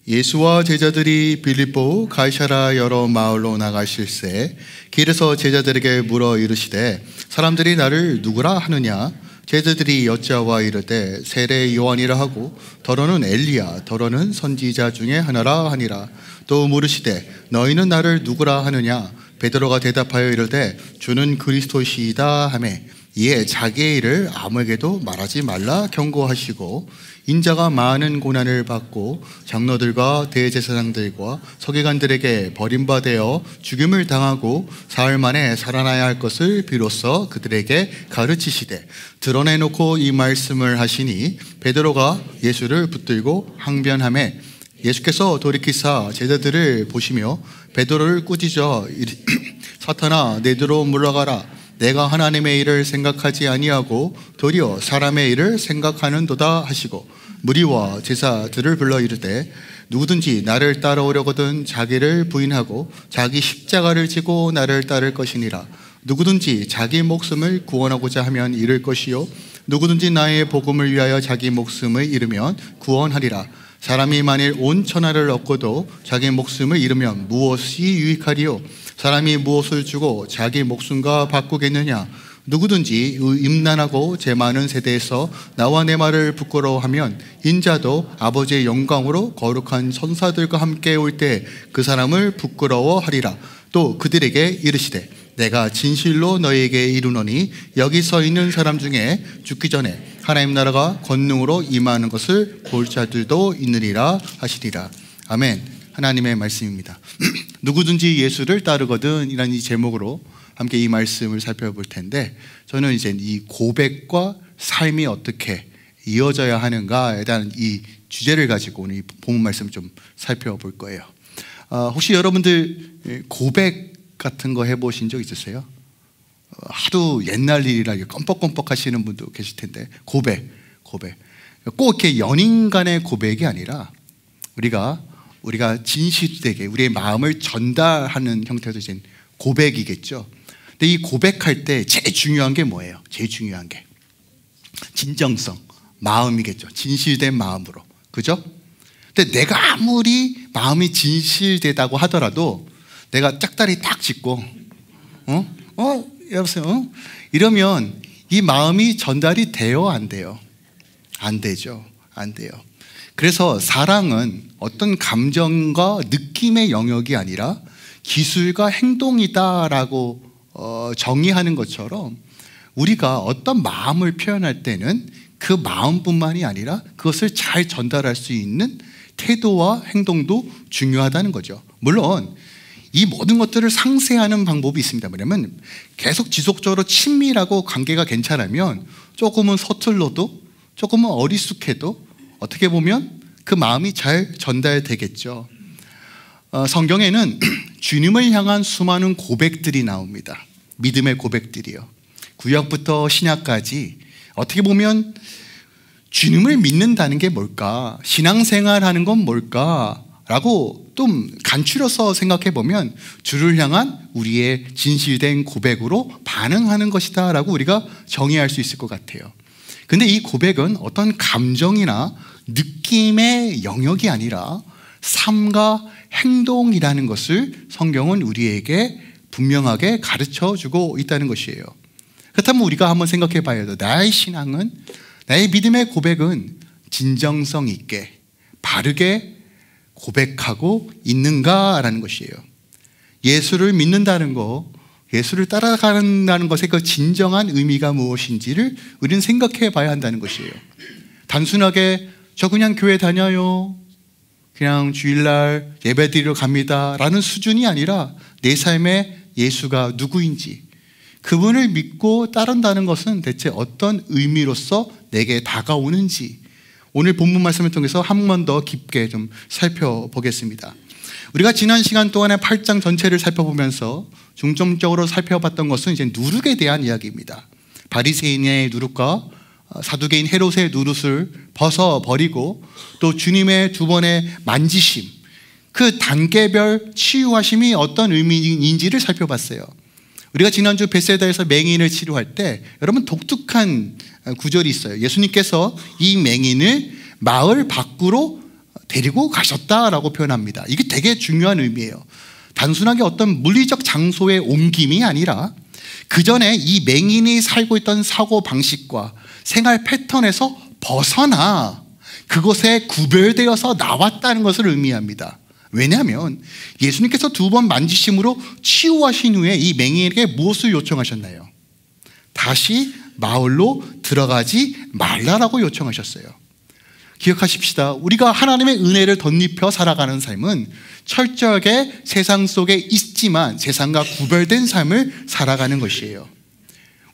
예수와 제자들이 빌립보 가이사랴 여러 마을로 나가실새 길에서 제자들에게 물어 이르시되 사람들이 나를 누구라 하느냐? 제자들이 여짜와 이르되 세례 요한이라 하고 더러는 엘리야 더러는 선지자 중에 하나라 하니라. 또 물으시되 너희는 나를 누구라 하느냐? 베드로가 대답하여 이르되 주는 그리스도시이다 하매 이에 자기의 일을 아무에게도 말하지 말라 경고하시고 인자가 많은 고난을 받고 장로들과 대제사장들과 서기관들에게 버림받아 죽임을 당하고 사흘 만에 살아나야 할 것을 비로소 그들에게 가르치시되 드러내놓고 이 말씀을 하시니 베드로가 예수를 붙들고 항변하매 예수께서 돌이키사 제자들을 보시며 베드로를 꾸짖어 사탄아 내게로 물러가라. 내가 하나님의 일을 생각하지 아니하고 도리어 사람의 일을 생각하는도다 하시고 무리와 제사들을 불러 이르되 누구든지 나를 따라오려거든 자기를 부인하고 자기 십자가를 지고 나를 따를 것이니라. 누구든지 자기 목숨을 구원하고자 하면 잃을 것이요 누구든지 나의 복음을 위하여 자기 목숨을 잃으면 구원하리라. 사람이 만일 온 천하를 얻고도 자기 목숨을 잃으면 무엇이 유익하리요? 사람이 무엇을 주고 자기 목숨과 바꾸겠느냐? 누구든지 임난하고 제 많은 세대에서 나와 내 말을 부끄러워하면 인자도 아버지의 영광으로 거룩한 천사들과 함께 올 때 그 사람을 부끄러워하리라. 또 그들에게 이르시되 내가 진실로 너희에게 이르노니 여기 서 있는 사람 중에 죽기 전에 하나님 나라가 권능으로 임하는 것을 볼 자들도 있느니라 하시리라. 아멘. 하나님의 말씀입니다. 누구든지 예수를 따르거든 이라는 이 제목으로 함께 이 말씀을 살펴볼 텐데 저는 이제 이 고백과 삶이 어떻게 이어져야 하는가에 대한 이 주제를 가지고 오늘 이 본문 말씀을 좀 살펴볼 거예요. 혹시 여러분들 고백 같은 거 해보신 적 있으세요? 하도 옛날 일이라 껌뻑껌뻑 하시는 분도 계실 텐데 고백 꼭 이렇게 연인 간의 고백이 아니라 우리가 진실되게 우리의 마음을 전달하는 형태도 이제 고백이겠죠. 근데 이 고백할 때 제일 중요한 게 뭐예요? 제일 중요한 게 진정성, 마음이겠죠. 진실된 마음으로, 그죠? 근데 내가 아무리 마음이 진실되다고 하더라도 내가 짝다리 딱 짚고 여보세요? 이러면 이 마음이 전달이 돼요? 안 돼요? 안 되죠. 안 돼요. 그래서 사랑은 어떤 감정과 느낌의 영역이 아니라 기술과 행동이다라고 정의하는 것처럼 우리가 어떤 마음을 표현할 때는 그 마음뿐만이 아니라 그것을 잘 전달할 수 있는 태도와 행동도 중요하다는 거죠. 물론 이 모든 것들을 상쇄하는 방법이 있습니다. 뭐냐면 계속 지속적으로 친밀하고 관계가 괜찮으면 조금은 서툴러도 조금은 어리숙해도 어떻게 보면 그 마음이 잘 전달되겠죠. 성경에는 주님을 향한 수많은 고백들이 나옵니다. 믿음의 고백들이요. 구약부터 신약까지 어떻게 보면 주님을 믿는다는 게 뭘까? 신앙생활하는 건 뭘까? 라고 좀 간추려서 생각해 보면 주를 향한 우리의 진실된 고백으로 반응하는 것이다 라고 우리가 정의할 수 있을 것 같아요. 근데 이 고백은 어떤 감정이나 느낌의 영역이 아니라 삶과 행동이라는 것을 성경은 우리에게 분명하게 가르쳐 주고 있다는 것이에요. 그렇다면 우리가 한번 생각해 봐야 돼요. 나의 신앙은, 나의 믿음의 고백은 진정성 있게 바르게 고백하고 있는가라는 것이에요. 예수를 믿는다는 거, 예수를 따라간다는 것의 그 진정한 의미가 무엇인지를 우리는 생각해 봐야 한다는 것이에요. 단순하게 저 그냥 교회 다녀요, 그냥 주일날 예배드리러 갑니다 라는 수준이 아니라 내 삶에 예수가 누구인지, 그분을 믿고 따른다는 것은 대체 어떤 의미로서 내게 다가오는지 오늘 본문 말씀을 통해서 한 번 더 깊게 좀 살펴보겠습니다. 우리가 지난 시간 동안에 8장 전체를 살펴보면서 중점적으로 살펴봤던 것은 이제 누룩에 대한 이야기입니다. 바리새인의 누룩과 사두개인 헤롯의 누룩을 벗어버리고 또 주님의 두 번의 만지심, 그 단계별 치유하심이 어떤 의미인지를 살펴봤어요. 우리가 지난주 벳세다에서 맹인을 치료할 때 여러분 독특한 구절이 있어요. 예수님께서 이 맹인을 마을 밖으로 데리고 가셨다라고 표현합니다. 이게 되게 중요한 의미예요. 단순하게 어떤 물리적 장소의 옮김이 아니라 그 전에 이 맹인이 살고 있던 사고방식과 생활 패턴에서 벗어나 그곳에 구별되어서 나왔다는 것을 의미합니다. 왜냐하면 예수님께서 2번 만지심으로 치유하신 후에 이 맹인에게 무엇을 요청하셨나요? 다시 마을로 들어가지 말라라고 요청하셨어요. 기억하십시다. 우리가 하나님의 은혜를 덧입혀 살아가는 삶은 철저하게 세상 속에 있지만 세상과 구별된 삶을 살아가는 것이에요.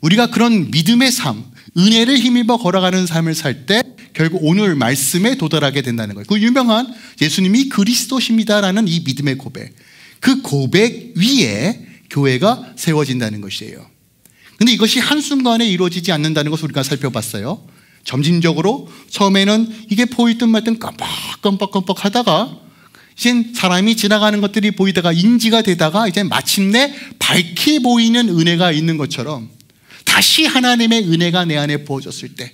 우리가 그런 믿음의 삶, 은혜를 힘입어 걸어가는 삶을 살 때 결국 오늘 말씀에 도달하게 된다는 거예요. 그 유명한 예수님이 그리스도십니다라는 이 믿음의 고백, 그 고백 위에 교회가 세워진다는 것이에요. 근데 이것이 한순간에 이루어지지 않는다는 것을 우리가 살펴봤어요. 점진적으로 처음에는 이게 보일 듯 말 듯 깜빡깜빡 하다가 이젠 사람이 지나가는 것들이 보이다가 인지가 되다가 이제 마침내 밝게 보이는 은혜가 있는 것처럼 다시 하나님의 은혜가 내 안에 부어졌을 때,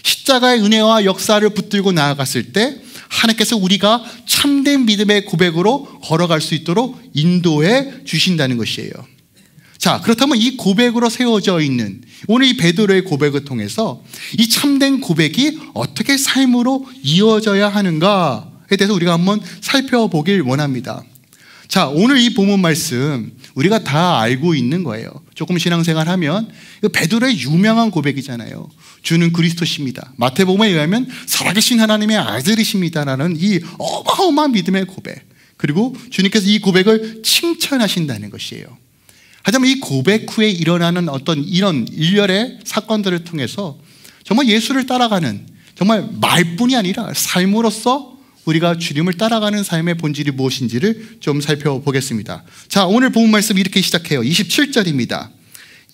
십자가의 은혜와 역사를 붙들고 나아갔을 때 하나님께서 우리가 참된 믿음의 고백으로 걸어갈 수 있도록 인도해 주신다는 것이에요. 자, 그렇다면 이 고백으로 세워져 있는 오늘 이 베드로의 고백을 통해서 이 참된 고백이 어떻게 삶으로 이어져야 하는가에 대해서 우리가 한번 살펴보길 원합니다. 자, 오늘 이 본문 말씀 우리가 다 알고 있는 거예요. 조금 신앙생활하면 베드로의 유명한 고백이잖아요. 주는 그리스도십니다. 마태복음에 의하면 살아계신 하나님의 아들이십니다라는 이 어마어마한 믿음의 고백, 그리고 주님께서 이 고백을 칭찬하신다는 것이에요. 하지만 이 고백 후에 일어나는 어떤 이런 일련의 사건들을 통해서 정말 예수를 따라가는, 정말 말뿐이 아니라 삶으로서 우리가 주님을 따라가는 삶의 본질이 무엇인지를 좀 살펴보겠습니다. 자, 오늘 본문 말씀 이렇게 시작해요. 27절입니다.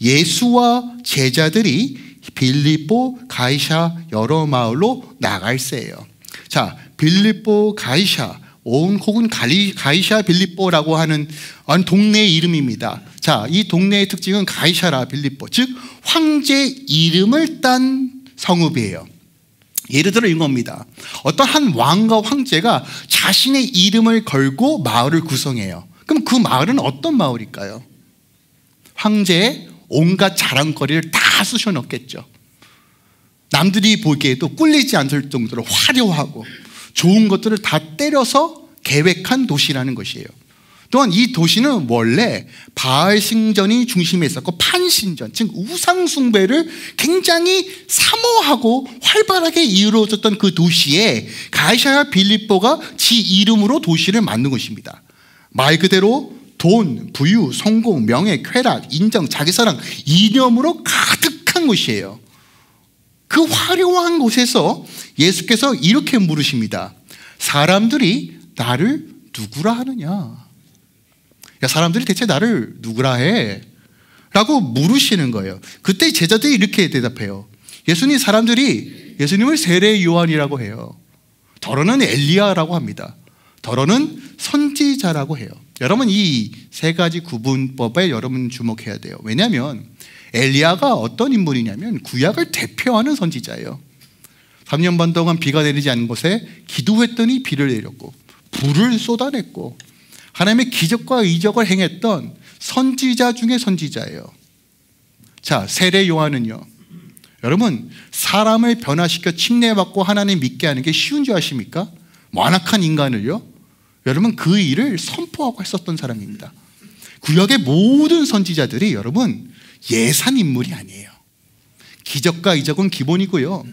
예수와 제자들이 빌립보 가이사 여러 마을로 나갈새예요. 자, 빌립보 가이사, 혹은 가이사 빌립보라고 하는 동네의 이름입니다. 자, 이 동네의 특징은 가이사라 빌립보, 즉 황제 이름을 딴 성읍이에요. 예를 들어 이런 겁니다. 어떤 한 왕과 황제가 자신의 이름을 걸고 마을을 구성해요. 그럼 그 마을은 어떤 마을일까요? 황제의 온갖 자랑거리를 다 쑤셔넣겠죠. 남들이 보기에도 꿀리지 않을 정도로 화려하고 좋은 것들을 다 때려서 계획한 도시라는 것이에요. 또한 이 도시는 원래 바알 신전이 중심에 있었고 판신전, 즉 우상 숭배를 굉장히 사모하고 활발하게 이루어졌던 그 도시에 가이사야 빌립보가 지 이름으로 도시를 만든 것입니다. 말 그대로 돈, 부유, 성공, 명예, 쾌락, 인정, 자기사랑, 이념으로 가득한 곳이에요. 그 화려한 곳에서 예수께서 이렇게 물으십니다. 사람들이 나를 누구라 하느냐? 야, 사람들이 대체 나를 누구라 해? 라고 물으시는 거예요. 그때 제자들이 이렇게 대답해요. 사람들이 예수님을 세례 요한이라고 해요. 더러는 엘리야라고 합니다. 더러는 선지자라고 해요. 여러분, 이 세 가지 구분법에 여러분 주목해야 돼요. 왜냐하면 엘리야가 어떤 인물이냐면 구약을 대표하는 선지자예요. 3년 반 동안 비가 내리지 않은 곳에 기도했더니 비를 내렸고 불을 쏟아냈고 하나님의 기적과 이적을 행했던 선지자 중에 선지자예요. 자, 세례 요한은요, 여러분, 사람을 변화시켜 침례받고 하나님 믿게 하는 게 쉬운 줄 아십니까? 완악한 인간을요, 여러분, 그 일을 선포하고 했었던 사람입니다. 구약의 모든 선지자들이 여러분 예산 인물이 아니에요. 기적과 이적은 기본이고요,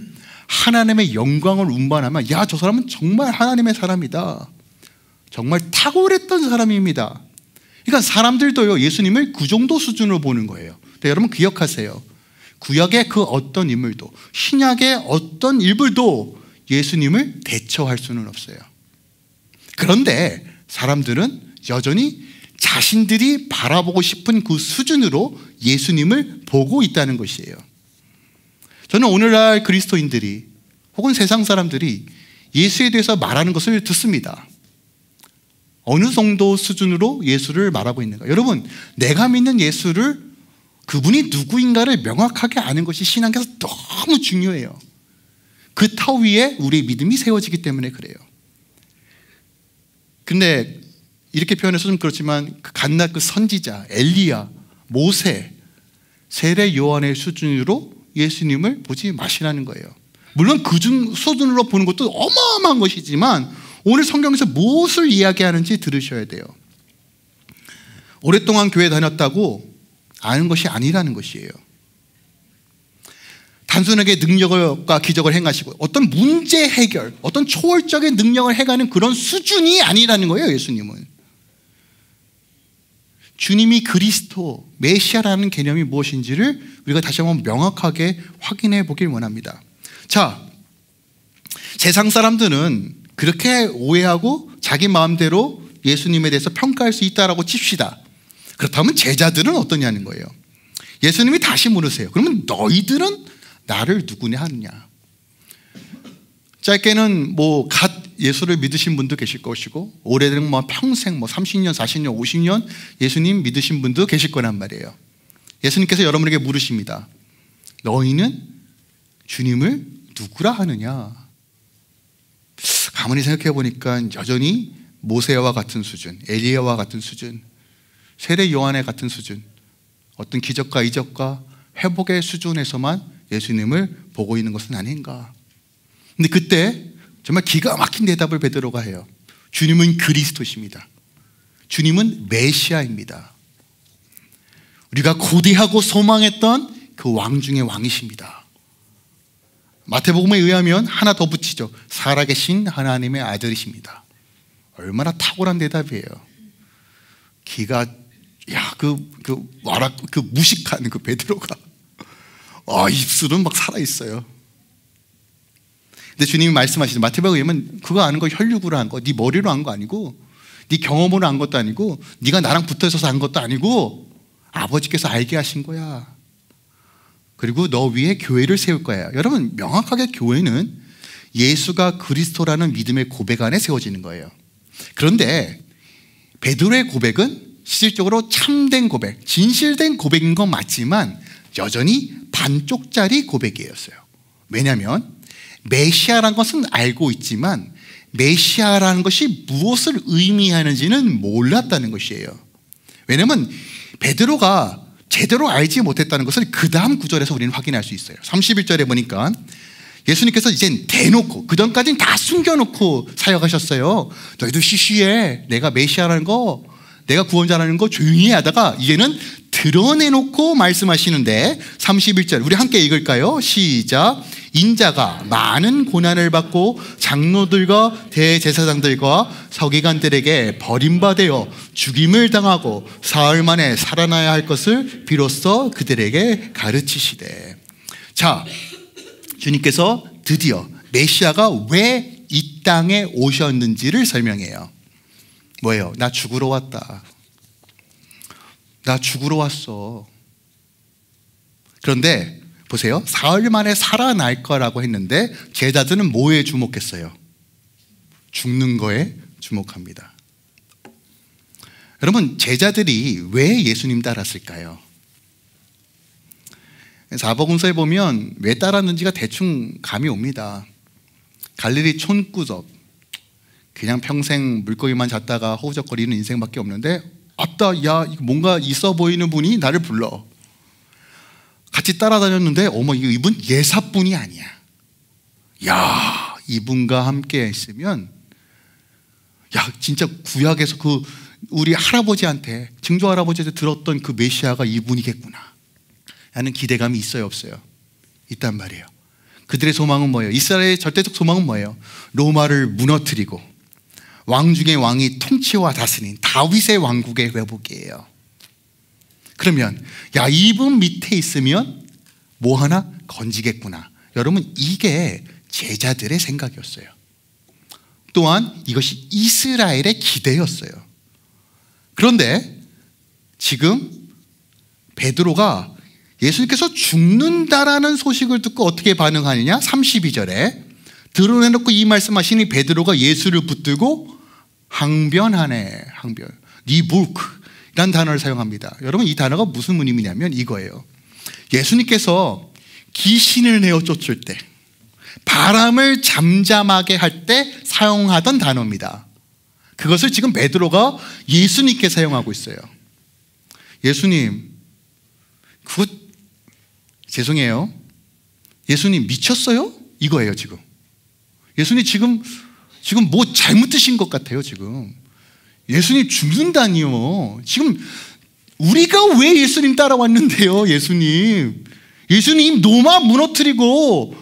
하나님의 영광을 운반하면 야, 저 사람은 정말 하나님의 사람이다, 정말 탁월했던 사람입니다. 그러니까 사람들도요, 예수님을 그 정도 수준으로 보는 거예요. 근데 여러분 기억하세요. 구약의 그 어떤 인물도, 신약의 어떤 일부도 예수님을 대처할 수는 없어요. 그런데 사람들은 여전히 자신들이 바라보고 싶은 그 수준으로 예수님을 보고 있다는 것이에요. 저는 오늘날 그리스도인들이 혹은 세상 사람들이 예수에 대해서 말하는 것을 듣습니다. 어느 정도 수준으로 예수를 말하고 있는가? 여러분, 내가 믿는 예수를, 그분이 누구인가를 명확하게 아는 것이 신앙에서 너무 중요해요. 그 터 위에 우리의 믿음이 세워지기 때문에 그래요. 근데 이렇게 표현해서 좀 그렇지만 갓날 그 선지자 엘리야, 모세, 세례 요한의 수준으로 예수님을 보지 마시라는 거예요. 물론 그 수준으로 보는 것도 어마어마한 것이지만 오늘 성경에서 무엇을 이야기하는지 들으셔야 돼요. 오랫동안 교회 다녔다고 아는 것이 아니라는 것이에요. 단순하게 능력과 기적을 행하시고 어떤 문제 해결, 어떤 초월적인 능력을 해가는 그런 수준이 아니라는 거예요. 예수님은 주님이 그리스도, 메시아라는 개념이 무엇인지를 우리가 다시 한번 명확하게 확인해 보길 원합니다. 자, 세상 사람들은 그렇게 오해하고 자기 마음대로 예수님에 대해서 평가할 수 있다라고 칩시다. 그렇다면 제자들은 어떠냐는 거예요. 예수님이 다시 물으세요. 그러면 너희들은 나를 누구냐 하느냐. 짧게는 갓 예수를 믿으신 분도 계실 것이고 오래된 평생 30년, 40년, 50년 예수님 믿으신 분도 계실 거란 말이에요. 예수님께서 여러분에게 물으십니다. 너희는 주님을 누구라 하느냐? 가만히 생각해 보니까 여전히 모세와 같은 수준, 엘리야와 같은 수준, 세례 요한의 같은 수준, 어떤 기적과 이적과 회복의 수준에서만 예수님을 보고 있는 것은 아닌가. 근데 그때 정말 기가 막힌 대답을 베드로가 해요. 주님은 그리스도십니다. 주님은 메시아입니다. 우리가 고대하고 소망했던 그 왕 중의 왕이십니다. 마태복음에 의하면 하나 더 붙이죠. 살아계신 하나님의 아들이십니다. 얼마나 탁월한 대답이에요. 무식한 그 베드로가 입술은 막 살아있어요. 근데 주님이 말씀하시죠. 마태복음에 의하면 그거 아는 거 혈육으로 한 거, 네 머리로 한 거 아니고, 네 경험으로 한 것도 아니고, 네가 나랑 붙어 있어서 한 것도 아니고, 아버지께서 알게 하신 거야. 그리고 너 위에 교회를 세울 거야. 여러분, 명확하게 교회는 예수가 그리스도라는 믿음의 고백 안에 세워지는 거예요. 그런데 베드로의 고백은 실질적으로 참된 고백, 진실된 고백인 건 맞지만 여전히 반쪽짜리 고백이었어요. 왜냐하면 메시아라는 것은 알고 있지만 메시아라는 것이 무엇을 의미하는지는 몰랐다는 것이에요. 왜냐하면 베드로가 제대로 알지 못했다는 것을 그 다음 구절에서 우리는 확인할 수 있어요. 31절에 보니까 예수님께서 이젠 대놓고, 그전까지는 다 숨겨놓고 사역하셨어요. 너희도 시시해, 내가 메시아라는 거, 내가 구원자라는 거 조용히 하다가 이제는 드러내놓고 말씀하시는데 31절 우리 함께 읽을까요? 시작. 인자가 많은 고난을 받고 장로들과 대제사장들과 서기관들에게 버림받아 죽임을 당하고 사흘 만에 살아나야 할 것을 비로소 그들에게 가르치시되. 자, 주님께서 드디어 메시아가 왜 이 땅에 오셨는지를 설명해요. 뭐예요? 나 죽으러 왔다. 나 죽으러 왔어. 그런데 보세요. 사흘 만에 살아날 거라고 했는데 제자들은 뭐에 주목했어요? 죽는 거에 주목합니다. 여러분, 제자들이 왜 예수님 따랐을까요? 사복음서에 보면 왜 따랐는지가 대충 감이 옵니다. 갈릴리 촌구석, 그냥 평생 물고기만 잡다가 허우적거리는 인생밖에 없는데, 아따, 야, 뭔가 있어 보이는 분이 나를 불러. 같이 따라다녔는데, 어머, 이분 예사뿐이 아니야. 야, 이분과 함께 있으면, 야, 진짜 구약에서 우리 할아버지한테, 증조 할아버지한테 들었던 그 메시아가 이분이겠구나 하는 기대감이 있어요, 없어요? 있단 말이에요. 그들의 소망은 뭐예요? 이스라엘의 절대적 소망은 뭐예요? 로마를 무너뜨리고 왕 중의 왕이 통치와 다스린 다윗의 왕국의 회복이에요. 그러면 야, 이분 밑에 있으면 뭐 하나 건지겠구나. 여러분, 이게 제자들의 생각이었어요. 또한 이것이 이스라엘의 기대였어요. 그런데 지금 베드로가 예수님께서 죽는다라는 소식을 듣고 어떻게 반응하느냐? 32절에 드러내놓고 이 말씀하시니 베드로가 예수를 붙들고 항변하네. 항변, 니부크라는 단어를 사용합니다. 여러분, 이 단어가 무슨 의미냐면 이거예요. 예수님께서 귀신을 내어 쫓을 때, 바람을 잠잠하게 할 때 사용하던 단어입니다. 그것을 지금 베드로가 예수님께 사용하고 있어요. 예수님, 그거 죄송해요. 예수님 미쳤어요? 이거예요 지금. 예수님 지금 뭐 잘못 드신 것 같아요 지금. 예수님 죽는다니요. 지금 우리가 왜 예수님 따라왔는데요. 예수님 노마 무너뜨리고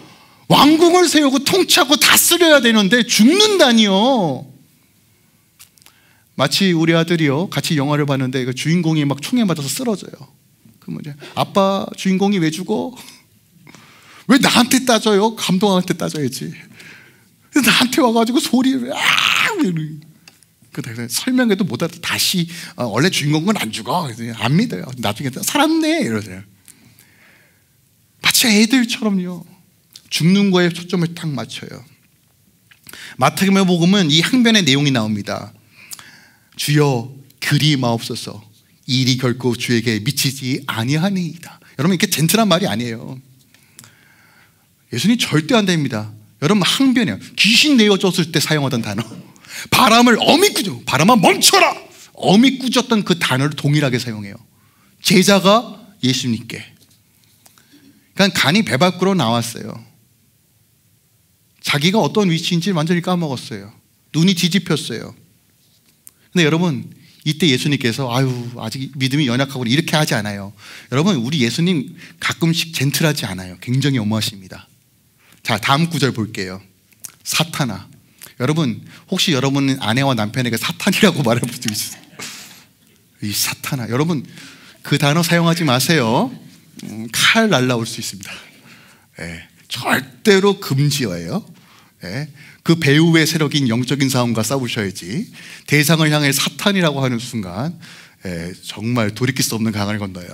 왕궁을 세우고 통치하고 다스려야 되는데 죽는다니요. 마치 우리 아들이요, 같이 영화를 봤는데 그 주인공이 막 총에 맞아서 쓰러져요. 그러면 이제 아빠, 주인공이 왜 죽어? 왜 나한테 따져요? 감독한테 따져야지. 나한테 와가지고 소리를 설명해도 못 알아. 다시 원래 주인공은 안 죽어. 안 믿어요. 나중에 살았네 이러세요. 마치 애들처럼요. 죽는 거에 초점을 딱 맞춰요. 마태복음에 보면 이 항변의 내용이 나옵니다. 주여 그리 마옵소서, 일이 결코 주에게 미치지 아니하니이다. 여러분, 이렇게 젠틀한 말이 아니에요. 예수님 절대 안 됩니다. 여러분, 항변이에요. 귀신 내어줬을 때 사용하던 단어. 바람을 어미 꾸짖어, 바람아 멈춰라, 어미 꾸짖었던 그 단어를 동일하게 사용해요. 제자가 예수님께. 그러니까 간이 배 밖으로 나왔어요. 자기가 어떤 위치인지 완전히 까먹었어요. 눈이 뒤집혔어요. 근데 여러분, 이때 예수님께서 아직 믿음이 연약하고 이렇게 하지 않아요. 여러분, 우리 예수님 가끔씩 젠틀하지 않아요. 굉장히 엄하십니다. 자, 다음 구절 볼게요. 사탄아. 여러분, 혹시 여러분 아내와 남편에게 사탄이라고 말해본 적 있으세요? 이 사탄아. 여러분, 그 단어 사용하지 마세요. 칼 날라올 수 있습니다. 네, 절대로 금지어예요. 네, 그 배우의 세력인 영적인 사원과 싸우셔야지. 대상을 향해 사탄이라고 하는 순간 정말 돌이킬 수 없는 강을 건너요.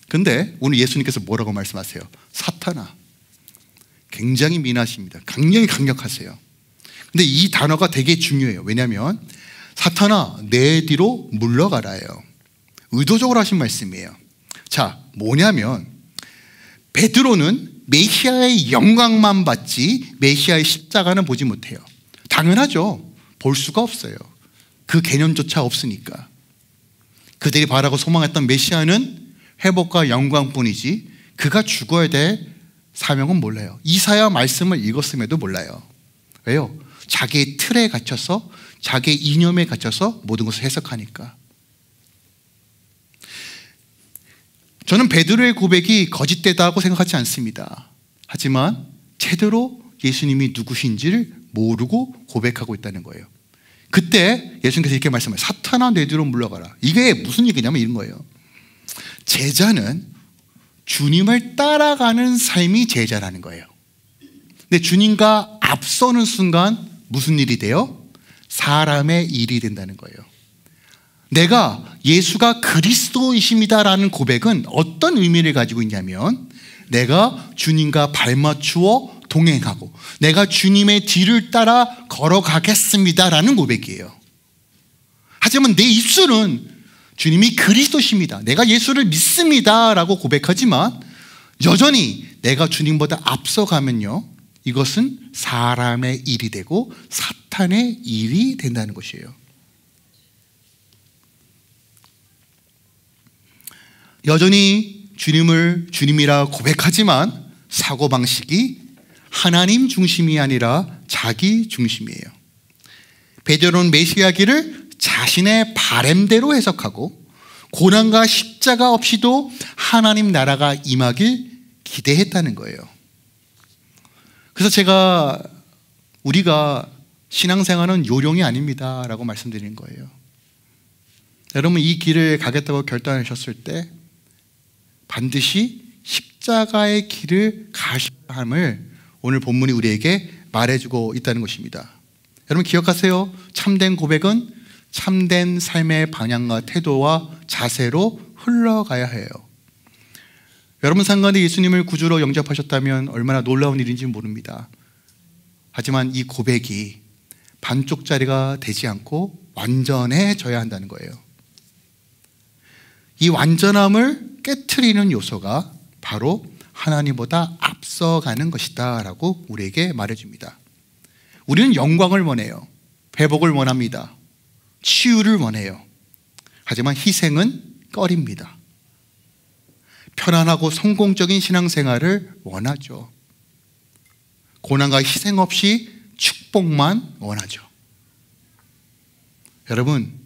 근데 오늘 예수님께서 뭐라고 말씀하세요? 사탄아. 굉장히 민하십니다. 강력하세요. 근데 이 단어가 되게 중요해요. 왜냐하면 사탄아 내 뒤로 물러가라예요. 의도적으로 하신 말씀이에요. 자, 뭐냐면 베드로는 메시아의 영광만 봤지 메시아의 십자가는 보지 못해요. 당연하죠. 볼 수가 없어요. 그 개념조차 없으니까. 그들이 바라고 소망했던 메시아는 회복과 영광뿐이지 그가 죽어야 될 사명은 몰라요. 이사야 말씀을 읽었음에도 몰라요. 왜요? 자기의 틀에 갇혀서, 자기의 이념에 갇혀서 모든 것을 해석하니까. 저는 베드로의 고백이 거짓되다고 생각하지 않습니다. 하지만 제대로 예수님이 누구신지를 모르고 고백하고 있다는 거예요. 그때 예수님께서 이렇게 말씀해요. 사탄아 내 뒤로 물러가라. 이게 무슨 얘기냐면 이런 거예요. 제자는 주님을 따라가는 삶이 제자라는 거예요. 근데 주님과 앞서는 순간 무슨 일이 돼요? 사람의 일이 된다는 거예요. 내가 예수가 그리스도이십니다라는 고백은 어떤 의미를 가지고 있냐면 내가 주님과 발맞추어 동행하고 내가 주님의 뒤를 따라 걸어가겠습니다라는 고백이에요. 하지만 내 입술은 주님이 그리스도십니다, 내가 예수를 믿습니다라고 고백하지만 여전히 내가 주님보다 앞서가면요, 이것은 사람의 일이 되고 사탄의 일이 된다는 것이에요. 여전히 주님을 주님이라 고백하지만 사고방식이 하나님 중심이 아니라 자기 중심이에요. 베드로는 메시아기를 자신의 바램대로 해석하고 고난과 십자가 없이도 하나님 나라가 임하길 기대했다는 거예요. 그래서 우리가 신앙생활은 요령이 아닙니다 라고 말씀드리는 거예요. 여러분, 이 길을 가겠다고 결단하셨을 때 반드시 십자가의 길을 가셔야 함을 오늘 본문이 우리에게 말해주고 있다는 것입니다. 여러분 기억하세요. 참된 고백은 참된 삶의 방향과 태도와 자세로 흘러가야 해요. 여러분 상관에 예수님을 구주로 영접하셨다면 얼마나 놀라운 일인지 모릅니다. 하지만 이 고백이 반쪽짜리가 되지 않고 완전해져야 한다는 거예요. 이 완전함을 깨트리는 요소가 바로 하나님보다 앞서가는 것이다 라고 우리에게 말해줍니다. 우리는 영광을 원해요. 회복을 원합니다. 치유를 원해요. 하지만 희생은 꺼립니다. 편안하고 성공적인 신앙생활을 원하죠. 고난과 희생 없이 축복만 원하죠. 여러분,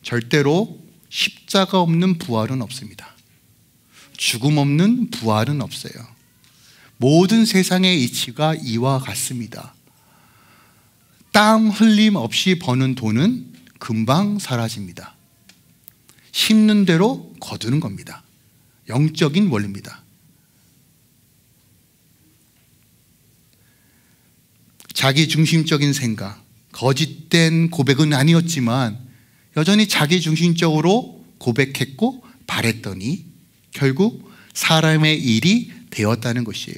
절대로 십자가 없는 부활은 없습니다. 죽음 없는 부활은 없어요. 모든 세상의 이치가 이와 같습니다. 땀 흘림 없이 버는 돈은 금방 사라집니다. 심는 대로 거두는 겁니다. 영적인 원리입니다. 자기중심적인 생각, 거짓된 고백은 아니었지만 여전히 자기중심적으로 고백했고 바랬더니 결국 사람의 일이 되었다는 것이에요.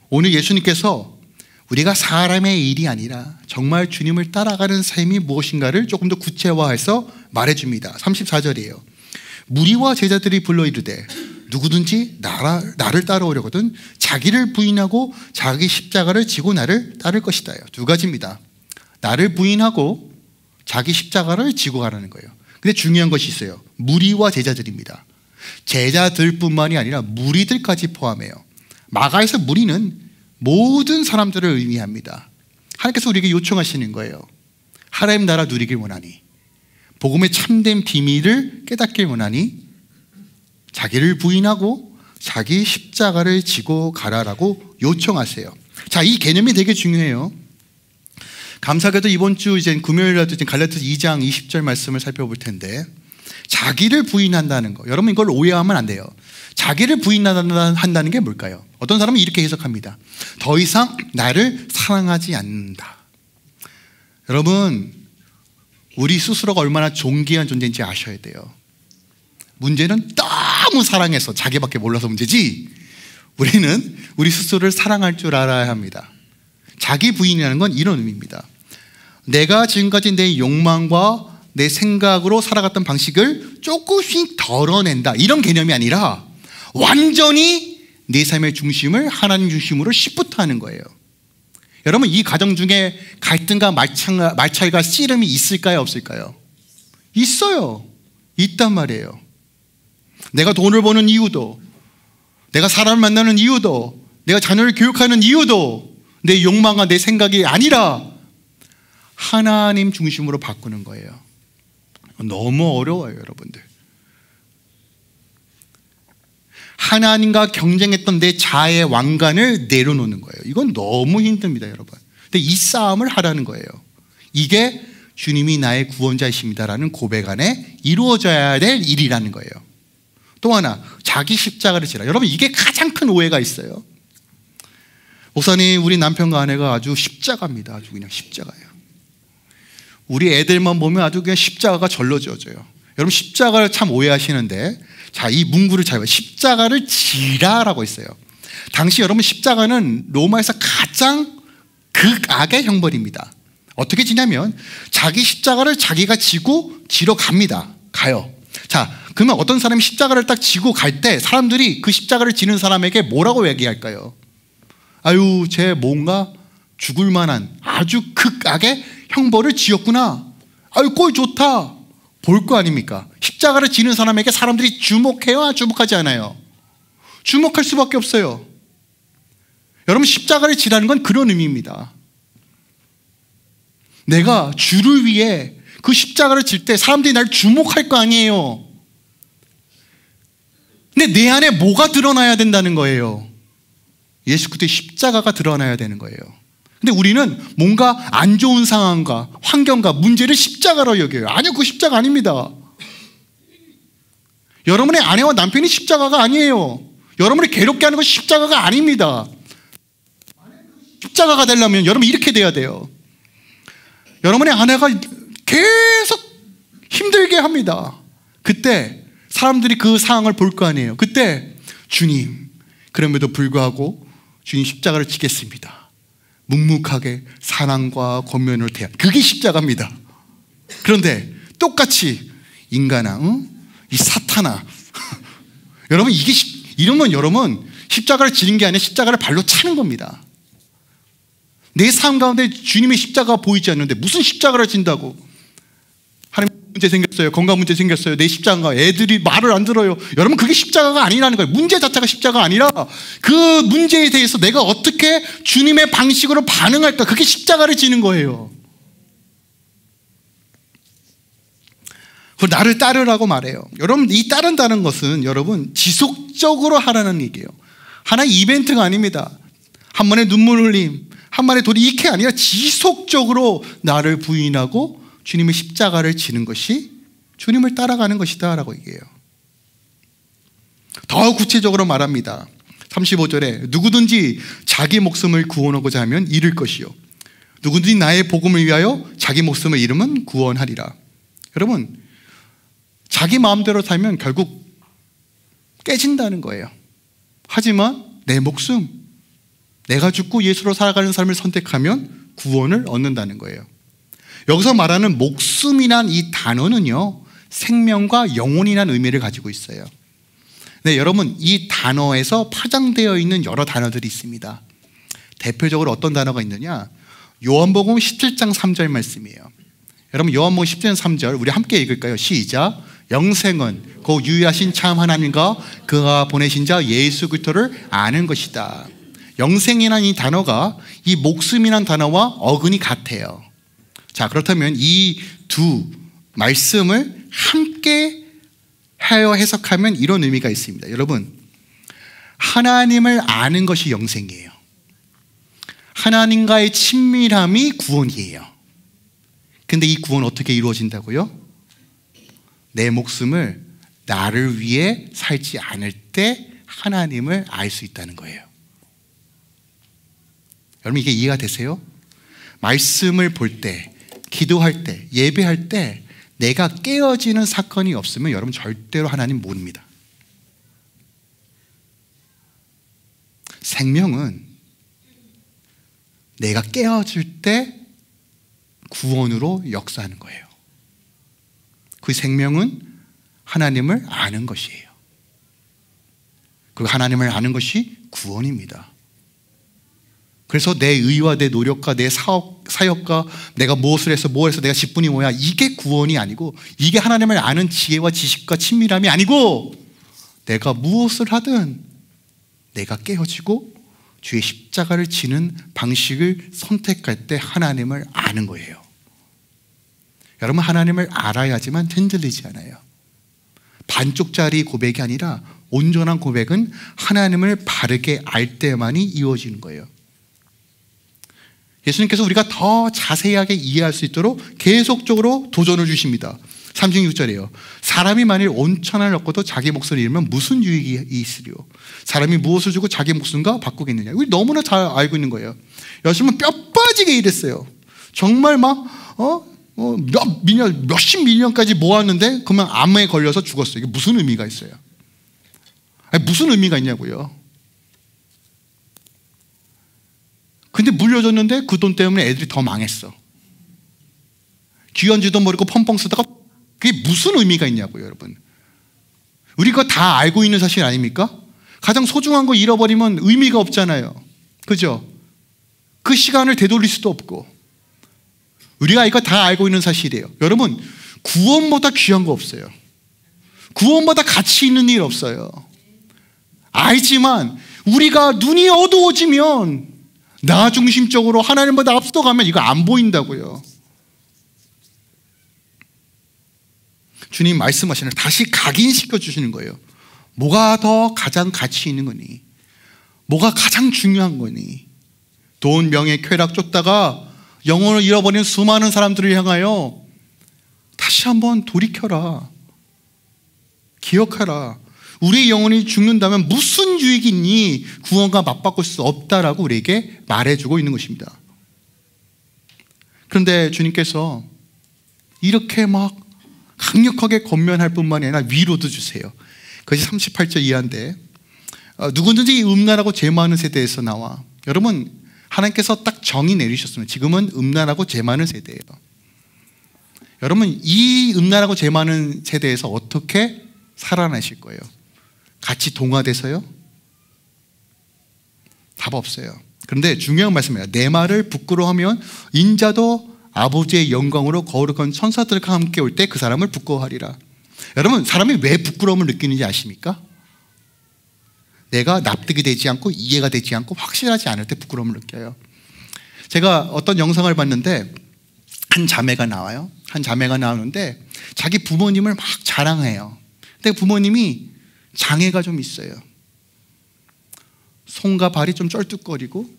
오늘 예수님께서 우리가 사람의 일이 아니라 정말 주님을 따라가는 삶이 무엇인가를 조금 더 구체화해서 말해줍니다. 34절이에요. 무리와 제자들이 불러 이르되 누구든지 나를 따라오려거든 자기를 부인하고 자기 십자가를 지고 나를 따를 것이다. 두 가지입니다. 나를 부인하고 자기 십자가를 지고 가라는 거예요. 근데 중요한 것이 있어요. 무리와 제자들입니다. 제자들뿐만이 아니라 무리들까지 포함해요. 마가에서 무리는 모든 사람들을 의미합니다. 하나님께서 우리에게 요청하시는 거예요. 하나님 나라 누리길 원하니, 복음의 참된 비밀을 깨닫길 원하니 자기를 부인하고 자기 십자가를 지고 가라라고 요청하세요. 자, 이 개념이 되게 중요해요. 감사하게도 이번 주 이제 금요일날도 갈라디아서 2장 20절 말씀을 살펴볼 텐데, 자기를 부인한다는 거, 여러분 이걸 오해하면 안 돼요. 자기를 부인한다는 게 뭘까요? 어떤 사람은 이렇게 해석합니다. 더 이상 나를 사랑하지 않는다. 여러분, 우리 스스로가 얼마나 존귀한 존재인지 아셔야 돼요. 문제는 너무 사랑해서 자기밖에 몰라서 문제지, 우리는 우리 스스로를 사랑할 줄 알아야 합니다. 자기 부인이라는 건 이런 의미입니다. 내가 지금까지 내 욕망과 내 생각으로 살아갔던 방식을 조금씩 덜어낸다, 이런 개념이 아니라 완전히 내 삶의 중심을 하나님 중심으로 시프트하는 거예요. 여러분, 이 과정 중에 갈등과 말찰과 씨름이 있을까요, 없을까요? 있어요. 있단 말이에요. 내가 돈을 버는 이유도, 내가 사람을 만나는 이유도, 내가 자녀를 교육하는 이유도 내 욕망과 내 생각이 아니라 하나님 중심으로 바꾸는 거예요. 너무 어려워요, 여러분들. 하나님과 경쟁했던 내 자아의 왕관을 내려놓는 거예요. 이건 너무 힘듭니다, 여러분. 근데 이 싸움을 하라는 거예요. 이게 주님이 나의 구원자이십니다라는 고백 안에 이루어져야 될 일이라는 거예요. 또 하나, 자기 십자가를 지라. 여러분, 이게 가장 큰 오해가 있어요. 목사님, 우리 남편과 아내가 아주 십자가입니다. 아주 그냥 십자가예요. 우리 애들만 보면 아주 그냥 십자가가 절로 지어져요. 여러분, 십자가를 참 오해하시는데, 자, 이 문구를 잘 봐요. 십자가를 지라라고 있어요. 당시 여러분, 십자가는 로마에서 가장 극악의 형벌입니다. 어떻게 지냐면 자기 십자가를 자기가 지고 지러 가요. 자, 그러면 어떤 사람이 십자가를 딱 지고 갈 때 사람들이 그 십자가를 지는 사람에게 뭐라고 얘기할까요? 아유, 쟤 뭔가 죽을 만한 아주 극악의 형벌을 지었구나. 아유, 꼴 좋다. 볼 거 아닙니까? 십자가를 지는 사람에게 사람들이 주목해요, 주목하지 않아요? 주목할 수밖에 없어요. 여러분, 십자가를 지라는 건 그런 의미입니다. 내가 주를 위해 그 십자가를 질 때 사람들이 날 주목할 거 아니에요. 근데 내 안에 뭐가 드러나야 된다는 거예요? 예수 그리스도의 십자가가 드러나야 되는 거예요. 근데 우리는 뭔가 안 좋은 상황과 환경과 문제를 십자가로 여겨요. 아니요, 그 십자가 아닙니다. 여러분의 아내와 남편이 십자가가 아니에요. 여러분을 괴롭게 하는 건 십자가가 아닙니다. 십자가가 되려면 여러분 이렇게 돼야 돼요. 여러분의 아내가 계속 힘들게 합니다. 그때 사람들이 그 상황을 볼 거 아니에요. 그때 주님, 그럼에도 불구하고 주님 십자가를 지겠습니다. 묵묵하게 사랑과 권면으로 대한, 그게 십자가입니다. 그런데 똑같이 인간아, 이 사탄아 여러분, 이러면 여러분 십자가를 지는 게 아니라 십자가를 발로 차는 겁니다. 내 삶 가운데 주님의 십자가 보이지 않는데 무슨 십자가를 진다고. 하나님 문제 생겼어요. 건강 문제 생겼어요. 내 십자가. 애들이 말을 안 들어요. 여러분, 그게 십자가가 아니라는 거예요. 문제 자체가 십자가 아니라 그 문제에 대해서 내가 어떻게 주님의 방식으로 반응할까, 그게 십자가를 지는 거예요. 나를 따르라고 말해요. 여러분, 이 따른다는 것은 여러분 지속적으로 하라는 얘기예요. 하나의 이벤트가 아닙니다. 한 번에 눈물 흘림, 한 번에 돌이, 이게 아니라 지속적으로 나를 부인하고 주님의 십자가를 지는 것이 주님을 따라가는 것이다 라고 얘기해요. 더 구체적으로 말합니다. 35절에 누구든지 자기 목숨을 구원하고자 하면 잃을 것이요, 누구든지 나의 복음을 위하여 자기 목숨을 잃으면 구원하리라. 여러분, 자기 마음대로 살면 결국 깨진다는 거예요. 하지만 내 목숨, 내가 죽고 예수로 살아가는 삶을 선택하면 구원을 얻는다는 거예요. 여기서 말하는 목숨이란 이 단어는요, 생명과 영혼이라는 의미를 가지고 있어요. 네, 여러분, 이 단어에서 파장되어 있는 여러 단어들이 있습니다. 대표적으로 어떤 단어가 있느냐, 요한복음 17장 3절 말씀이에요. 여러분, 요한복음 17장 3절 우리 함께 읽을까요? 시작. 영생은 그 유일하신 참 하나님과 그가 보내신 자 예수 그리스도를 아는 것이다. 영생이라는 이 단어가 이 목숨이라는 단어와 어근이 같아요. 자, 그렇다면 이 두 말씀을 함께 하여 해석하면 이런 의미가 있습니다. 여러분, 하나님을 아는 것이 영생이에요. 하나님과의 친밀함이 구원이에요. 근데 이 구원 어떻게 이루어진다고요? 내 목숨을 나를 위해 살지 않을 때 하나님을 알 수 있다는 거예요. 여러분, 이게 이해가 되세요? 말씀을 볼 때, 기도할 때, 예배할 때 내가 깨어지는 사건이 없으면 여러분 절대로 하나님 모릅니다. 생명은 내가 깨어질 때 구원으로 역사하는 거예요. 그 생명은 하나님을 아는 것이에요. 그 하나님을 아는 것이 구원입니다. 그래서 내 의와 내 노력과 내 사역과 내가 무엇을 해서 내가 직분이 뭐야, 이게 구원이 아니고, 이게 하나님을 아는 지혜와 지식과 친밀함이 아니고, 내가 무엇을 하든 내가 깨어지고 주의 십자가를 지는 방식을 선택할 때 하나님을 아는 거예요. 여러분, 하나님을 알아야지만 흔들리지 않아요. 반쪽짜리 고백이 아니라 온전한 고백은 하나님을 바르게 알 때만이 이루어지는 거예요. 예수님께서 우리가 더 자세하게 이해할 수 있도록 계속적으로 도전을 주십니다. 36절이에요. 사람이 만일 온천을 얻고도 자기 목숨을 잃으면 무슨 유익이 있으리요? 사람이 무엇을 주고 자기 목숨과 바꾸겠느냐? 우리 너무나 잘 알고 있는 거예요. 요즘은 뼈 빠지게 일했어요. 정말 몇십 밀년까지 모았는데 그러면 암에 걸려서 죽었어요. 이게 무슨 의미가 있어요? 아니, 무슨 의미가 있냐고요. 근데 물려줬는데 그 돈 때문에 애들이 더 망했어. 귀한지도 모르고 펑펑 쓰다가 그게 무슨 의미가 있냐고요, 여러분. 우리가 다 알고 있는 사실 아닙니까? 가장 소중한 거 잃어버리면 의미가 없잖아요. 그죠? 그 시간을 되돌릴 수도 없고. 우리가 이거 다 알고 있는 사실이에요. 여러분, 구원보다 귀한 거 없어요. 구원보다 가치 있는 일 없어요. 알지만 우리가 눈이 어두워지면 나 중심적으로 하나님보다 앞서가면 이거 안 보인다고요. 주님 말씀하시는, 다시 각인시켜 주시는 거예요. 뭐가 더 가장 가치 있는 거니? 뭐가 가장 중요한 거니? 돈, 명예, 쾌락 쫓다가 영혼을 잃어버린 수많은 사람들을 향하여 다시 한번 돌이켜라. 기억하라. 우리의 영혼이 죽는다면 무슨 유익이 있니? 구원과 맞바꿀 수 없다라고 우리에게 말해주고 있는 것입니다. 그런데 주님께서 이렇게 막 강력하게 권면할 뿐만 아니라 위로도 주세요. 그것이 38절 이하인데, 누구든지 음란하고 죄 많은 세대에서 나와. 여러분, 하나님께서 딱 정의 내리셨으면 지금은 음란하고 죄 많은 세대예요. 여러분, 이 음란하고 죄 많은 세대에서 어떻게 살아나실 거예요? 같이 동화돼서요? 답 없어요. 그런데 중요한 말씀이에요. 내 말을 부끄러워하면 인자도 아버지의 영광으로 거룩한 천사들과 함께 올 때 그 사람을 부끄러워하리라. 여러분, 사람이 왜 부끄러움을 느끼는지 아십니까? 내가 납득이 되지 않고 이해가 되지 않고 확실하지 않을 때 부끄러움을 느껴요. 제가 어떤 영상을 봤는데 한 자매가 나와요. 한 자매가 나오는데 자기 부모님을 막 자랑해요. 근데 부모님이 장애가 좀 있어요. 손과 발이 좀 쩔뚝거리고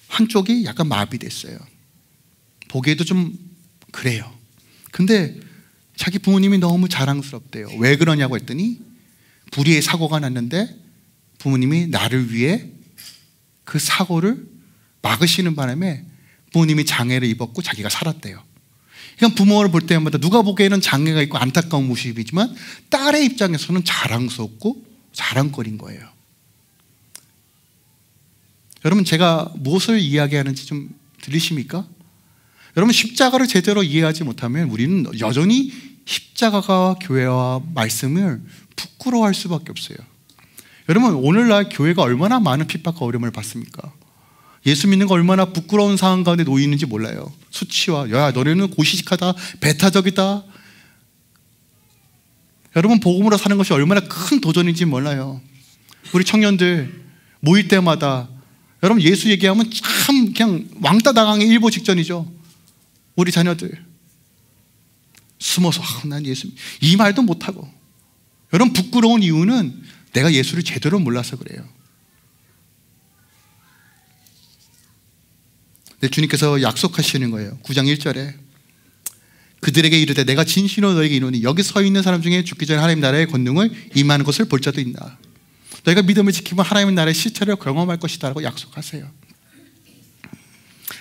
한쪽이 약간 마비됐어요. 보기에도 좀 그래요. 근데 자기 부모님이 너무 자랑스럽대요. 왜 그러냐고 했더니 불의의 사고가 났는데 부모님이 나를 위해 그 사고를 막으시는 바람에 부모님이 장애를 입었고 자기가 살았대요. 그러니까 부모를 볼 때마다 누가 보기에는 장애가 있고 안타까운 모습이지만 딸의 입장에서는 자랑스럽고 자랑거리인 거예요. 여러분, 제가 무엇을 이야기하는지 좀 들리십니까? 여러분, 십자가를 제대로 이해하지 못하면 우리는 여전히 십자가가 교회와 말씀을 부끄러워할 수밖에 없어요. 여러분, 오늘날 교회가 얼마나 많은 핍박과 어려움을 받습니까? 예수 믿는 거 얼마나 부끄러운 상황 가운데 놓이는지 몰라요. 수치와 야 너네는 고시식하다, 배타적이다. 여러분, 복음으로 사는 것이 얼마나 큰 도전인지 몰라요. 우리 청년들 모일 때마다 여러분, 예수 얘기하면 참 그냥 왕따 당하기 일보 직전이죠. 우리 자녀들 숨어서 난 예수 이 말도 못하고. 여러분, 부끄러운 이유는 내가 예수를 제대로 몰라서 그래요. 근데 주님께서 약속하시는 거예요. 9장 1절에 그들에게 이르되 내가 진실로 너에게 이르노니 여기 서 있는 사람 중에 죽기 전에 하나님 나라의 권능을 임하는 것을 볼 자도 있나. 너희가 믿음을 지키면 하나님 나라의 실체를 경험할 것이다 라고 약속하세요.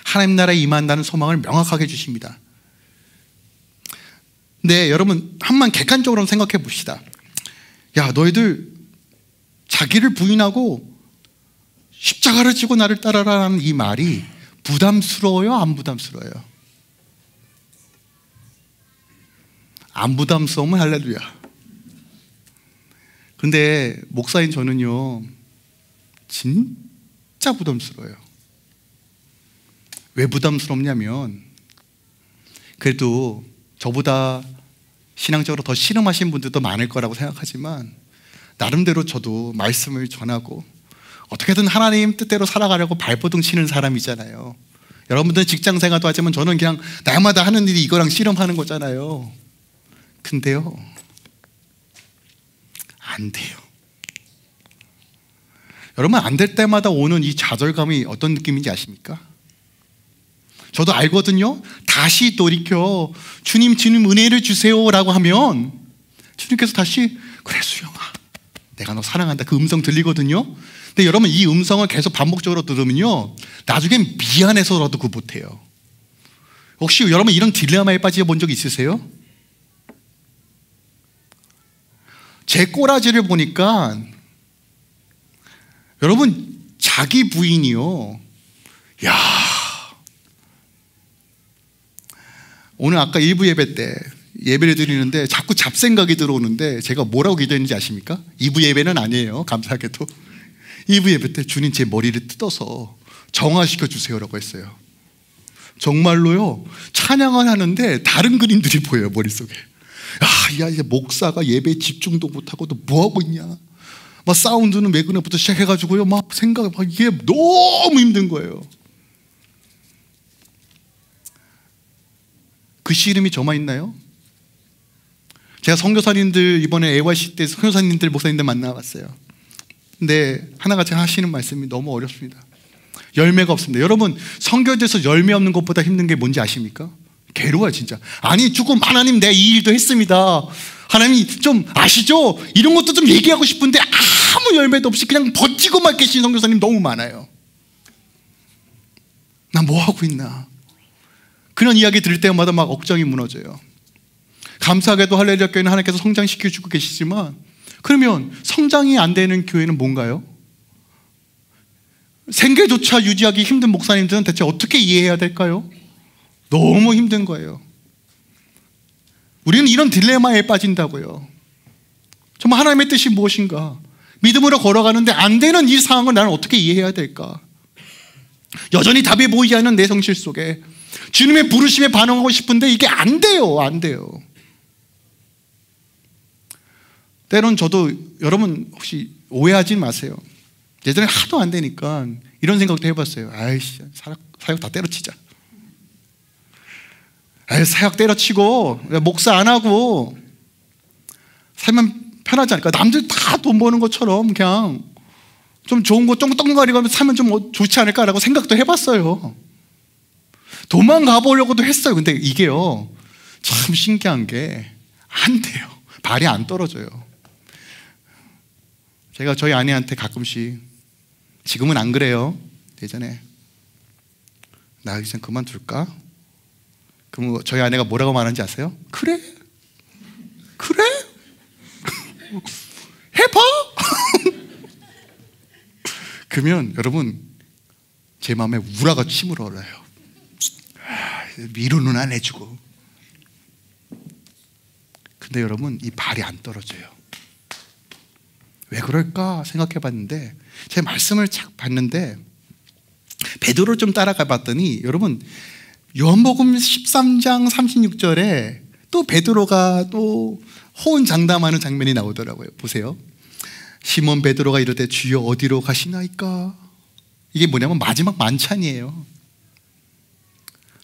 하나님 나라에 임한다는 소망을 명확하게 주십니다. 근데 여러분, 한번 객관적으로 생각해 봅시다. 야, 너희들 자기를 부인하고 십자가를 지고 나를 따라라는 이 말이 부담스러워요? 안 부담스러워요? 안 부담스러우면 할렐루야. 근데 목사인 저는요 진짜 부담스러워요. 왜 부담스럽냐면 그래도 저보다 신앙적으로 더 씨름하신 분들도 많을 거라고 생각하지만 나름대로 저도 말씀을 전하고 어떻게든 하나님 뜻대로 살아가려고 발버둥 치는 사람이잖아요. 여러분들은 직장생활도 하지만 저는 그냥 날마다 하는 일이 이거랑 씨름하는 거잖아요. 근데요 안 돼요. 여러분, 안 될 때마다 오는 이 좌절감이 어떤 느낌인지 아십니까? 저도 알거든요. 다시 돌이켜 주님 은혜를 주세요 라고 하면 주님께서 다시 그래 수영아 내가 너 사랑한다 그 음성 들리거든요. 근데 여러분, 이 음성을 계속 반복적으로 들으면요 나중엔 미안해서라도 그거 못해요. 혹시 여러분 이런 딜레마에 빠져 본 적 있으세요? 제 꼬라지를 보니까 여러분, 자기 부인이요, 야, 오늘 아까 1부 예배 때 예배를 드리는데 자꾸 잡생각이 들어오는데 제가 뭐라고 기도했는지 아십니까? 2부 예배는 아니에요. 감사하게도 2부 예배 때 주님 제 머리를 뜯어서 정화시켜 주세요라고 했어요. 정말로요, 찬양을 하는데 다른 그림들이 보여요 머릿속에. 야, 이제 목사가 예배에 집중도 못하고 또 뭐하고 있냐, 막 사운드는 매그넷부터 시작해가지고요 막 이게 너무 힘든 거예요. 그 씨름이 저만 있나요? 제가 선교사님들 이번에 AYC 때 선교사님들 목사님들 만나봤어요. 근데 하나같이 하시는 말씀이 너무 어렵습니다. 열매가 없습니다. 여러분, 선교지에서 열매 없는 것보다 힘든 게 뭔지 아십니까? 괴로워요 진짜. 아니 조금 하나님 내가 이 일도 했습니다, 하나님 좀 아시죠? 이런 것도 좀 얘기하고 싶은데 아무 열매도 없이 그냥 버티고만 계신 선교사님 너무 많아요. 나 뭐 하고 있나, 그런 이야기 들을 때마다 막 억장이 무너져요. 감사하게도 할렐루야 교회는 하나님께서 성장시켜주고 계시지만 그러면 성장이 안 되는 교회는 뭔가요? 생계조차 유지하기 힘든 목사님들은 대체 어떻게 이해해야 될까요? 너무 힘든 거예요. 우리는 이런 딜레마에 빠진다고요. 정말 하나님의 뜻이 무엇인가, 믿음으로 걸어가는데 안 되는 이 상황을 나는 어떻게 이해해야 될까? 여전히 답이 보이지 않는 내 성실 속에 주님의 부르심에 반응하고 싶은데 이게 안 돼요. 때론 저도, 여러분 혹시 오해하지 마세요. 예전에 하도 안 되니까 이런 생각도 해봤어요. 아이씨, 사역 다 때려치자. 사역 때려치고 목사 안 하고 살면 편하지 않을까? 남들 다 돈 버는 것처럼 그냥 좀 좋은 거 쫑쫑거리고 살면 좀 좋지 않을까라고 생각도 해봤어요. 도망가 보려고도 했어요. 근데 이게요, 참 신기한 게 안 돼요. 발이 안 떨어져요. 제가 저희 아내한테 가끔씩, 지금은 안 그래요, 예전에, 나 이제 그만둘까? 그럼 저희 아내가 뭐라고 말하는지 아세요? 그래? 해봐! 그러면 여러분, 제 마음에 우라가 치밀어 올라요. 위로는 안 해주고. 근데 여러분, 이 발이 안 떨어져요. 왜 그럴까 생각해 봤는데, 제 말씀을 착 봤는데 베드로를 좀 따라가 봤더니, 여러분 요한복음 13장 36절에 또 베드로가 또 호언장담하는 장면이 나오더라고요. 보세요. 시몬 베드로가 이르되 주여 어디로 가시나이까? 이게 뭐냐면 마지막 만찬이에요.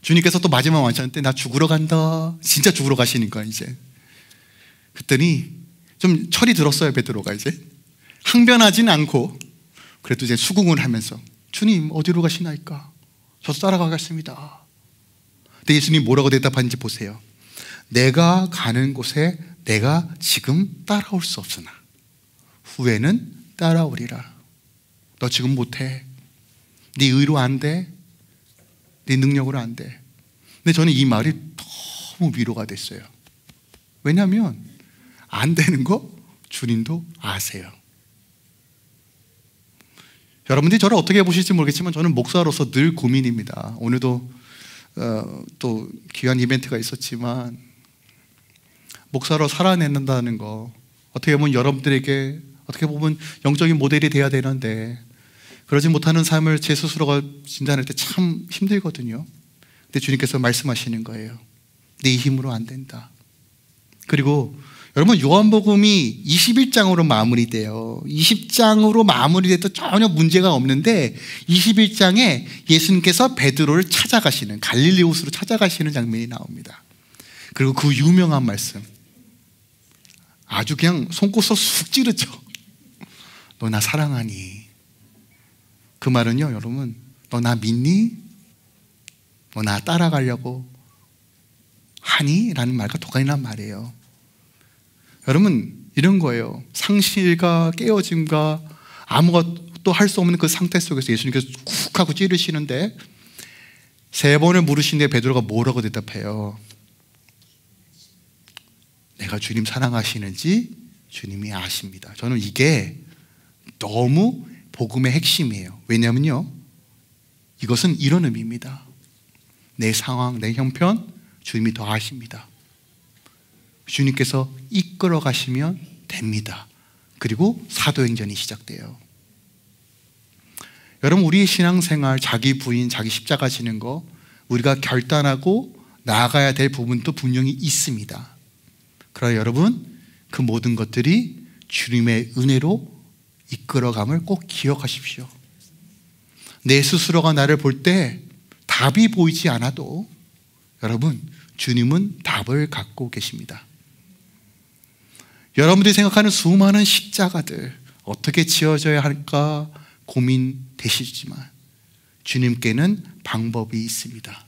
주님께서 또 마지막 만찬 때 나 죽으러 간다, 진짜 죽으러 가시니까 이제. 그랬더니 좀 철이 들었어요. 베드로가 이제 항변하진 않고 그래도 이제 수긍을 하면서 주님 어디로 가시나이까? 저도 따라가겠습니다. 근데 예수님 뭐라고 대답하는지 보세요. 내가 가는 곳에 내가 지금 따라올 수 없으나 후에는 따라오리라. 너 지금 못해. 네 의로 안 돼. 네 능력으로 안 돼. 근데 저는 이 말이 너무 위로가 됐어요. 왜냐하면 안 되는 거 주님도 아세요. 여러분들이 저를 어떻게 보실지 모르겠지만 저는 목사로서 늘 고민입니다. 오늘도 또 귀한 이벤트가 있었지만 목사로 살아낸다는 거, 어떻게 보면 여러분들에게 어떻게 보면 영적인 모델이 돼야 되는데 그러지 못하는 삶을 제 스스로가 진단할 때 참 힘들거든요. 근데 주님께서 말씀하시는 거예요. 네 힘으로 안 된다. 그리고 여러분 요한복음이 21장으로 마무리돼요. 20장으로 마무리돼도 전혀 문제가 없는데 21장에 예수님께서 베드로를 찾아가시는, 갈릴리 호수로 찾아가시는 장면이 나옵니다. 그리고 그 유명한 말씀, 아주 그냥 손꼽서 쑥 찌르죠. 너 나 사랑하니? 그 말은요, 여러분, 너 나 믿니? 너 나 따라가려고 하니? 라는 말과 동일한 말이에요. 여러분, 이런 거예요. 상실과 깨어짐과 아무것도 할 수 없는 그 상태 속에서 예수님께서 쿡 하고 찌르시는데 3번을 물으시는데 베드로가 뭐라고 대답해요? 내가 주님 사랑하시는지 주님이 아십니다. 저는 이게 너무 복음의 핵심이에요. 왜냐면요, 이것은 이런 의미입니다. 내 상황, 내 형편 주님이 더 아십니다. 주님께서 이끌어 가시면 됩니다. 그리고 사도행전이 시작돼요. 여러분, 우리의 신앙생활, 자기 부인, 자기 십자가 지는 거 우리가 결단하고 나아가야 될 부분도 분명히 있습니다. 그러나 여러분, 그 모든 것들이 주님의 은혜로 이끌어감을 꼭 기억하십시오. 내 스스로가 나를 볼 때 답이 보이지 않아도 여러분, 주님은 답을 갖고 계십니다. 여러분들이 생각하는 수많은 십자가들 어떻게 지어져야 할까 고민되시지만 주님께는 방법이 있습니다.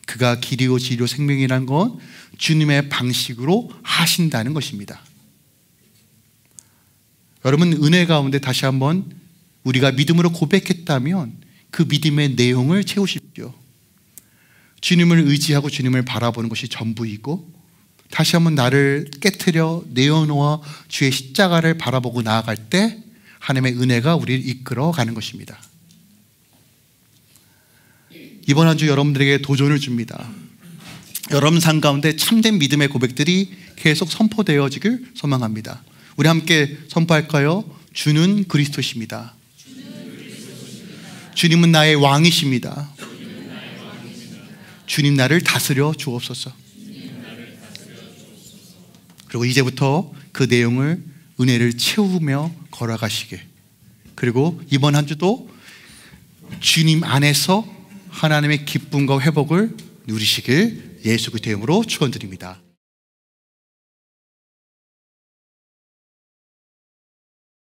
그가 길이요 진리요 생명이라는 건 주님의 방식으로 하신다는 것입니다. 여러분, 은혜 가운데 다시 한번 우리가 믿음으로 고백했다면 그 믿음의 내용을 채우십시오. 주님을 의지하고 주님을 바라보는 것이 전부이고, 다시 한번 나를 깨트려 내어놓아 주의 십자가를 바라보고 나아갈 때 하나님의 은혜가 우리를 이끌어가는 것입니다. 이번 한 주 여러분들에게 도전을 줍니다. 여러분 삶 가운데 참된 믿음의 고백들이 계속 선포되어지길 소망합니다. 우리 함께 선포할까요? 주는 그리스도십니다. 주님은 나의 왕이십니다. 주님 나를 다스려 주옵소서. 그리고 이제부터 그 내용을 은혜를 채우며 걸어가시게, 그리고 이번 한 주도 주님 안에서 하나님의 기쁨과 회복을 누리시길 예수 그리스도의 이름으로 축원드립니다.